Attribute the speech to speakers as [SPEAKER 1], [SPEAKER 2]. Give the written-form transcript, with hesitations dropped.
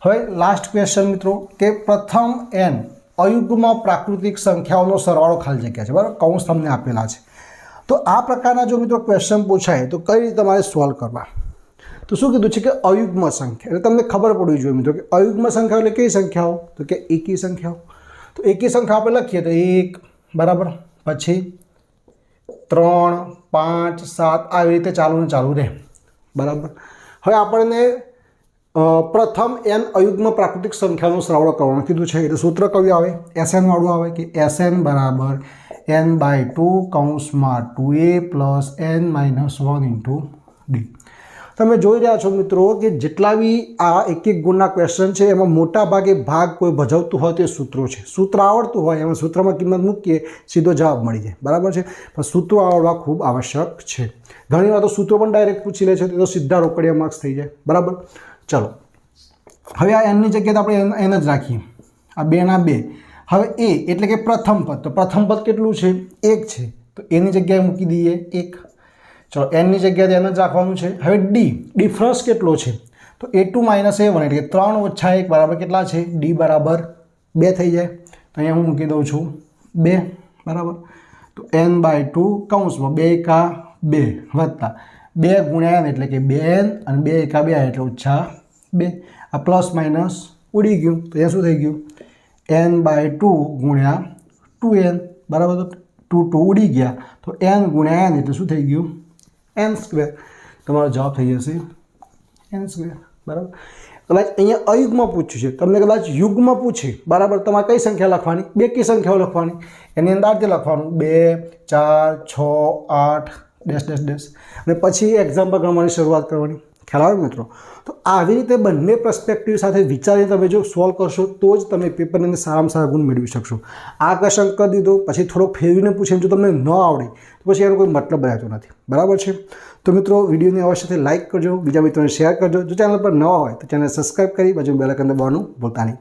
[SPEAKER 1] હવે last question મિત્રો કે પ્રથમ n અયુગ્મ પ્રાકૃતિક સંખ્યાઓનો સરવાળો ખાલી જગ્યા છે, બરાબર, કૌંસ તમને આપેલા છે। તો આ પ્રકારના જો મિત્રો ક્વેશ્ચન પૂછાય તો કઈ રીતે તમારે સોલ્વ કરવા? તો શું કીધું છે કે અયુગ્મ સંખ્યા, એટલે તમને ખબર પડવી જોઈએ મિત્રો કે અયુગ્મ સંખ્યાઓ એટલે કઈ સંખ્યાઓ? તો કે એકી સંખ્યાઓ। તો એકી સંખ્યા આપણે લખીએ તો 1 બરાબર, પછી 3 5 7 આવી રીતે ચાલુ રહે, બરાબર। હવે આપણને પ્રથમ n અયુગ્મ પ્રાકૃતિક સંખ્યાનો સરવાળો કરવાનું કીધું છે, એટલે સૂત્ર કયું આવે? SN વાળું આવે કે SN બરાબર n/2 કૌંસમાં 2a plus n - 1 into d। તમે જોઈ રહ્યા છો મિત્રો કે જેટલા બી આ એક ગુણના ક્વેશ્ચન છે એમાં મોટા ભાગે ભાગ કોઈ ભજવતું હોય તે સૂત્રો છે। સૂત્ર આવડતું હોય એમાં સૂત્રમાં કિંમત મૂકીએ સીધો જવાબ મળી જાય, બરાબર છે, પણ સૂત્રો આવડવા ખૂબ આવશ્યક છે। ઘણી વાર તો સૂત્રો પણ ડાયરેક્ટ પૂછી લે છે તો સીધા રોકડિયા માર્ક્સ થઈ જાય, બરાબર। ચલો હવે આ એનની જગ્યાએ આપણે એન જ રાખીએ, આ 2 ના 2। હવે એ એટલે કે પ્રથમ પદ, તો પ્રથમ પદ કેટલું છે? 1 છે, તો એની જગ્યાએ મૂકી દઈએ 1। ચલો એનની જગ્યાએ એન જ રાખવાનું છે। હવે ડી, ડિફરન્સ કેટલો છે? તો a2 - a1 એટલે કે 3 - 1 બરાબર કેટલા છે? ડી બરાબર 2 થઈ જાય, તો અહીંયા હું મૂકી દઉં છું 2, બરાબર। તો n/2 કૌંસમાં 2 એકા 2 વત્તા 2 ગુણ્યા n એટલે કે 2n અને 2 એકા 2 એટલે -2। આ પ્લસ માઇનસ ઉડી ગયું, તો અહીંયા શું થઈ ગયું? n/2 ગુણ્યા 2n, બરાબર। તો 2 ઉડી ગયા, તો n ગુણ્યા n એટલે શું થઈ ગયું? n²। તમારો જવાબ થઈ જશે n², બરાબર। કદાચ અહીંયા અયુગ્મ પૂછ્યું છે, તમને કદાચ યુગ્મ પૂછે, બરાબર, તમારે કઈ સંખ્યા લખવાની? બેકી સંખ્યાઓ લખવાની, એની અંદર આ લખવાનું 2 4 6 8 ડેશ ડેશ ડેશ, અને પછી એક્ઝામ્પલ ગણવાની શરૂઆત કરવાની। ખ્યાલ આવે મિત્રો? તો આવી રીતે બંને પર્સપેક્ટિવ સાથે વિચારીને તમે જો સોલ્વ કરશો તો જ તમે પેપરની અંદર સારામાં સારા ગુણ મેળવી શકશો। આ ક્વેશ્ચન કરી દીધો પછી થોડોક ફેરવીને પૂછે, જો તમને ન આવડે તો પછી એનો કોઈ મતલબ રહેતો નથી, બરાબર છે। તો મિત્રો વિડીયોને અવશ્યથી લાઇક કરજો, બીજા મિત્રોને શેર કરજો, જો ચેનલ પર નવા હોય તો ચેનલ સબસ્ક્રાઈબ કરી બાજુ બેલ આઇકન દબાવવાનું ભૂલતા નહીં।